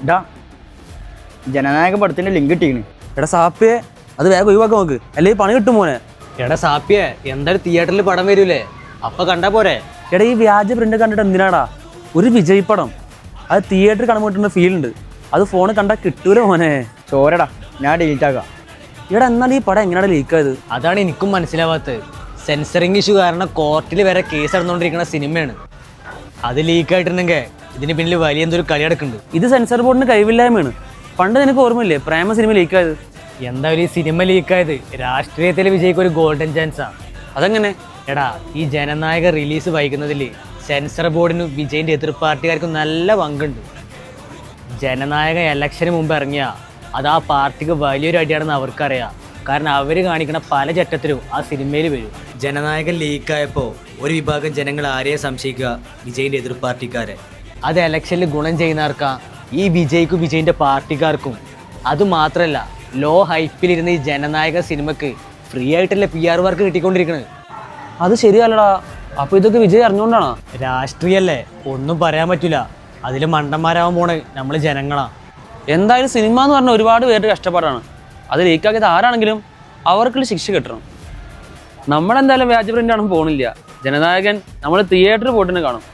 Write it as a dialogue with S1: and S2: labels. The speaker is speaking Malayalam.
S1: ഇടാ ജനനായക പടത്തിന്റെ ലിങ്ക് ഇട്ടിക്കണ്.
S2: എടാ സാപ്പിയെ അത് വേഗം ഒഴിവാക്കാൻ നോക്ക്, അല്ലെങ്കിൽ പണി കിട്ടും മോനെ.
S3: എടാ സാപ്പിയെ എന്തായാലും തിയേറ്ററിൽ പടം വരൂലേ, അപ്പൊ കണ്ടാ പോരെ.
S2: എടാ ഈ വ്യാജ പ്രിന്റ് കണ്ടിട്ട് എന്തിനാടാ? ഒരു വിജയ് പടം അത് തിയേറ്ററിൽ കാണാൻ കിട്ടുന്ന ഫീൽ ഉണ്ട്, അത് ഫോണിൽ കണ്ടാൽ കിട്ടൂല മോനെ.
S1: ചോരടാ, ഞാൻ ഡിലീറ്റ് ആക്കാം.
S2: എടാ എന്നാൽ ഈ പടം എങ്ങനെയാണ് ലീക്കായത്?
S3: അതാണ് എനിക്കും മനസ്സിലാവാത്തത്. സെൻസറിങ് ഇഷ്യൂ കാരണം കോർട്ടിൽ വരെ കേസ് നടന്നുകൊണ്ടിരിക്കുന്ന സിനിമയാണ്. അത് ലീക്കായിട്ടുണ്ടെങ്കിൽ ഇതിന് പിന്നിൽ വലിയ എന്തൊരു കളി നടക്കുന്നുണ്ട്.
S2: ഇത് സെൻസർ ബോർഡിന് കഴിവില്ലായ്മയാണ്. പണ്ട് നിനക്ക് ഓർമ്മയില്ലേ പ്രേമ സിനിമ ലീക്കായത്?
S3: എന്തായാലും ഈ സിനിമ ലീക്കായത് രാഷ്ട്രീയത്തിൽ വിജയിക്ക് ഒരു ഗോൾഡൻ ചാൻസാ.
S2: അതെങ്ങനെ?
S3: എടാ ഈ ജനനായക റിലീസ് വൈകുന്നതിൽ സെൻസർ ബോർഡിനും വിജയിൻ്റെ എതിർ പാർട്ടിക്കാർക്കും നല്ല പങ്കുണ്ട്. ജനനായക ഇലക്ഷന് മുമ്പ് ഇറങ്ങിയ അത് ആ പാർട്ടിക്ക് വലിയൊരു അടിയാണെന്ന് അവർക്കറിയാം. കാരണം അവർ കാണിക്കുന്ന പല ചട്ടത്തിലും ആ സിനിമയിൽ വരും. ജനനായകൻ ലീക്കായപ്പോൾ ഒരു വിഭാഗം ജനങ്ങൾ ആരെയെ സംശയിക്കുക? വിജയിൻ്റെ എതിർ പാർട്ടിക്കാരെ. അത് ഇലക്ഷനിൽ ഗുണം ചെയ്യുന്നവർക്കാ, ഈ വിജയ്ക്കും വിജയിൻ്റെ പാർട്ടിക്കാർക്കും. അതുമാത്രമല്ല, ലോ ഹൈപ്പിലിരുന്ന ഈ ജനനായക സിനിമക്ക് ഫ്രീ ആയിട്ടല്ലേ PR വർക്ക് കിട്ടിക്കൊണ്ടിരിക്കുന്നത്.
S2: അത് ശരിയല്ലടാ. അപ്പൊ ഇതൊക്കെ വിജയ് അറിഞ്ഞുകൊണ്ടാണോ?
S3: രാഷ്ട്രീയല്ലേ, ഒന്നും പറയാൻ പറ്റില്ല. അതിൽ മണ്ടന്മാരാവാൻ പോണേ നമ്മൾ ജനങ്ങളാ.
S2: എന്തായാലും സിനിമ എന്ന് പറഞ്ഞാൽ ഒരുപാട് പേരുടെ കഷ്ടപ്പാടാണ്. അത് ലീക്കാക്കിയത് ആരാണെങ്കിലും അവർക്കുള്ള ശിക്ഷ കിട്ടണം. നമ്മളെന്തായാലും വ്യാജ പ്രിന്റ് ആണെന്ന് പോകണില്ല. ജനനായകൻ നമ്മൾ തിയേറ്ററിൽ പോയിട്ട് കാണും.